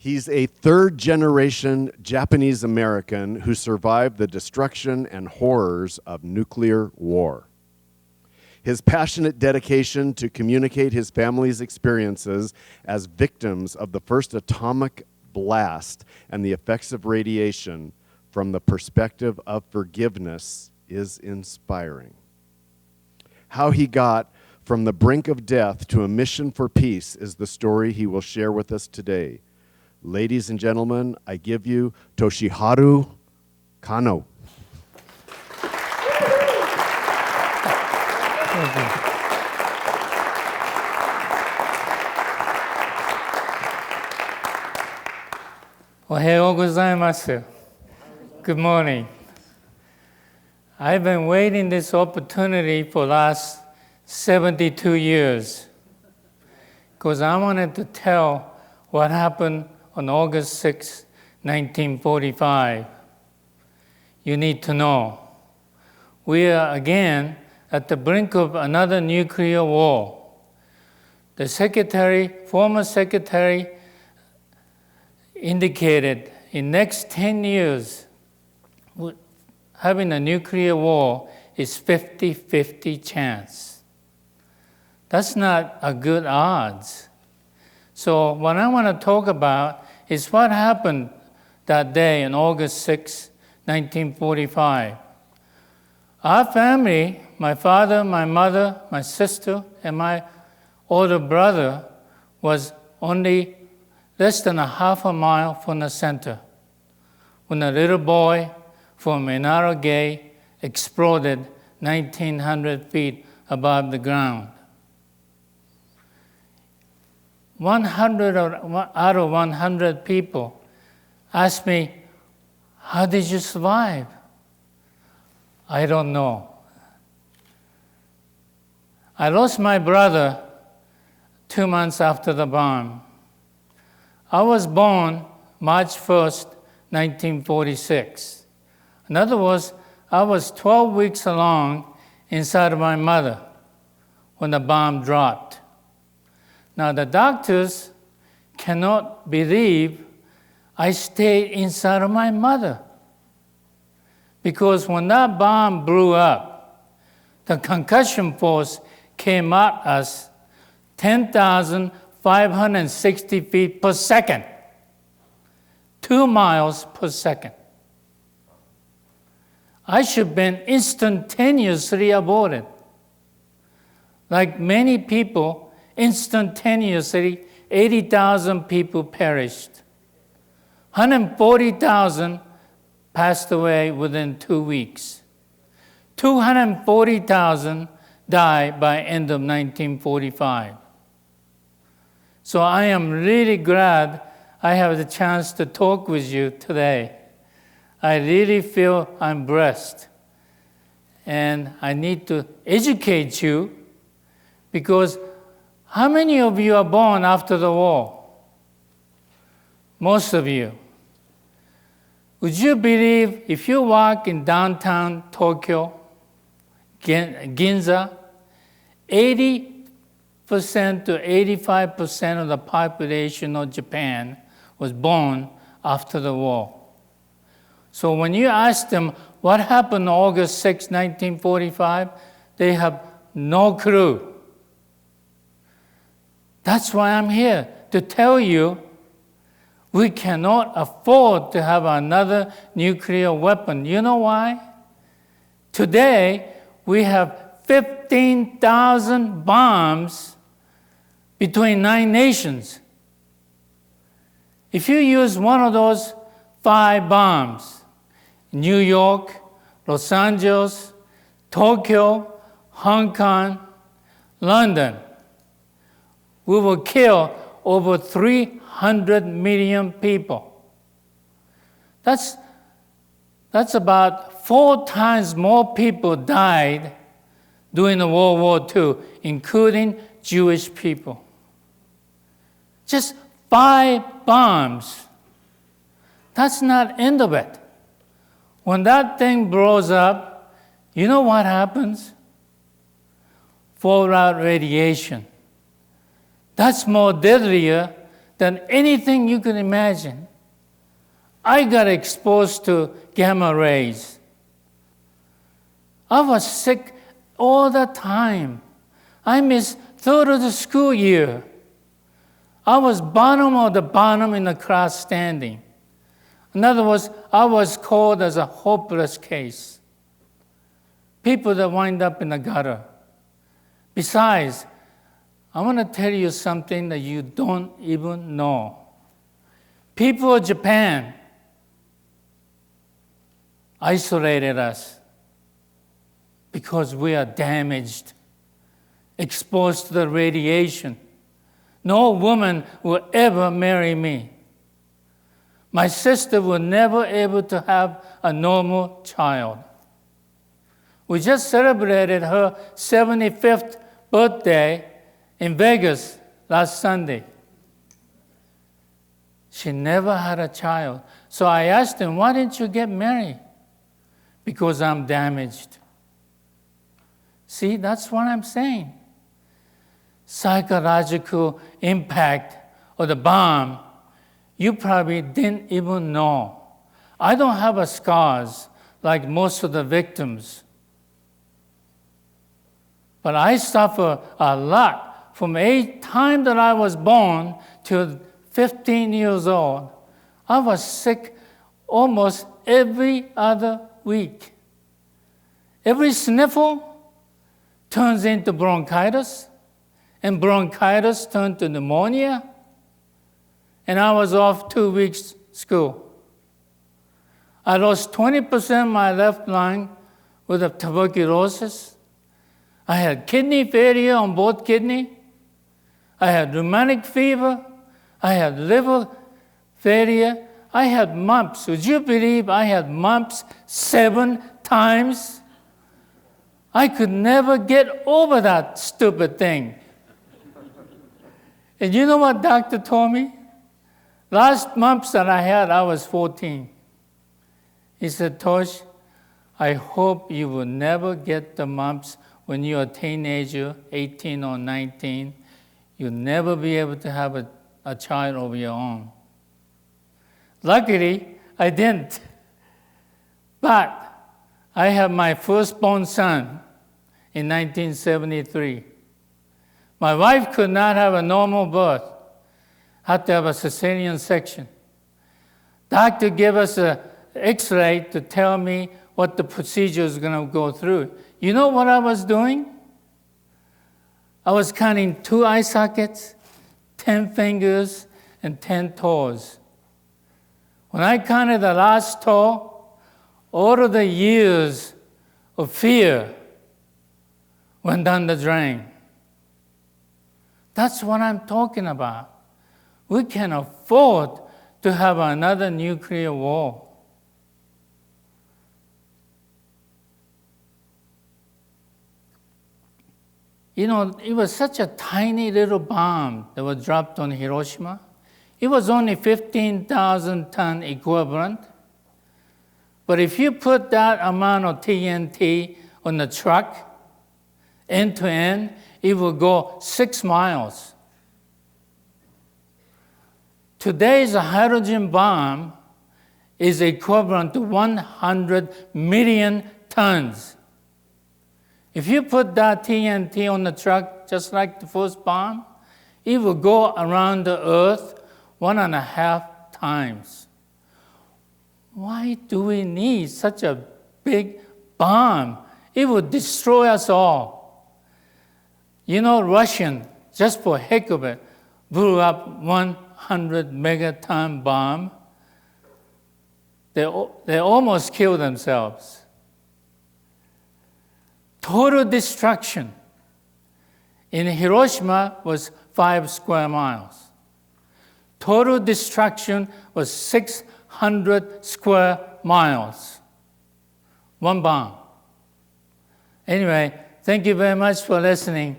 He's a third-generation Japanese American who survived the destruction and horrors of nuclear war. His passionate dedication to communicate his family's experiences as victims of the first atomic blast and the effects of radiation from the perspective of forgiveness is inspiring. How he got from the brink of death to a mission for peace is the story he will share with us today. Ladies and gentlemen, I give you Toshihiro Kano. Ohayou gozaimasu. Good morning. I've been waiting this opportunity for the last 72 years because I wanted to tell what happened on August 6, 1945. You need to know. We are again at the brink of another nuclear war. The former secretary indicated in next 10 years, having a nuclear war is 50-50 chance. That's not a good odds. So what I want to talk about is what happened that day on August 6, 1945. Our family, my father, my mother, my sister, and my older brother was only less than a half a mile from the center when a little boy from Enola Gay exploded 1,900 feet above the ground. 100 out of 100 people asked me, how did you survive? I don't know. I lost my brother 2 months after the bomb. I was born March 1st, 1946. In other words, I was 12 weeks along inside of my mother when the bomb dropped. Now the doctors cannot believe I stayed inside of my mother. Because when that bomb blew up, the concussion force came at us 10,560 feet per second, 2 miles per second. I should have been instantaneously aborted. Like many people, instantaneously, 80,000 people perished. 140,000 passed away within 2 weeks. 240,000 died by end of 1945. So I am really glad I have the chance to talk with you today. I really feel I'm blessed. And I need to educate you because how many of you are born after the war? Most of you. Would you believe if you walk in downtown Tokyo, Ginza, 80% to 85% of the population of Japan was born after the war. So when you ask them what happened on August 6, 1945, they have no clue. That's why I'm here, to tell you we cannot afford to have another nuclear weapon. You know why? Today, we have 15,000 bombs between 9 nations. If you use one of those 5 bombs, New York, Los Angeles, Tokyo, Hong Kong, London, we will kill over 300 million people. That's about 4 times more people died during the World War II, including Jewish people. Just 5 bombs. That's not end of it. When that thing blows up, you know what happens? Fallout radiation. That's more deadlier than anything you can imagine. I got exposed to gamma rays. I was sick all the time. I missed third of the school year. I was bottom of the bottom in the class standing. In other words, I was called as a hopeless case. People that wind up in the gutter. Besides, I want to tell you something that you don't even know. People of Japan isolated us because we are damaged, exposed to the radiation. No woman will ever marry me. My sister will never able to have a normal child. We just celebrated her 75th birthday in Vegas last Sunday. She never had a child. So I asked him, why didn't you get married? Because I'm damaged. See, that's what I'm saying. Psychological impact of the bomb, you probably didn't even know. I don't have a scars like most of the victims. But I suffer a lot from the time that I was born to 15 years old. I was sick almost every other week. Every sniffle turns into bronchitis, and bronchitis turned to pneumonia, and I was off 2 weeks school. I lost 20% of my left lung with a tuberculosis. I had kidney failure on both kidney. I had rheumatic fever. I had liver failure. I had mumps. Would you believe I had mumps 7 times? I could never get over that stupid thing. And you know what doctor told me? Last mumps that I had, I was 14. He said, Tosh, I hope you will never get the mumps when you're a teenager, 18 or 19. You'll never be able to have a child of your own. Luckily, I didn't. But I had my firstborn son in 1973. My wife could not have a normal birth. Had to have a cesarean section. Doctor gave us an X-ray to tell me what the procedure is going to go through. You know what I was doing? I was counting 2 eye sockets, 10 fingers, and 10 toes. When I counted the last toe, all of the years of fear went down the drain. That's what I'm talking about. We can afford to have another nuclear war. You know, it was such a tiny little bomb that was dropped on Hiroshima. It was only 15,000 ton equivalent. But if you put that amount of TNT on the truck, end to end, it will go 6 miles. Today's hydrogen bomb is equivalent to 100 million tons. If you put that TNT on the truck, just like the first bomb, it will go around the earth 1.5 times. Why do we need such a big bomb? It would destroy us all. You know, Russian, just for heck of it, blew up 100 megaton bomb. They almost killed themselves. Total destruction in Hiroshima was 5 square miles. Total destruction was 600 square miles. One bomb. Anyway, thank you very much for listening.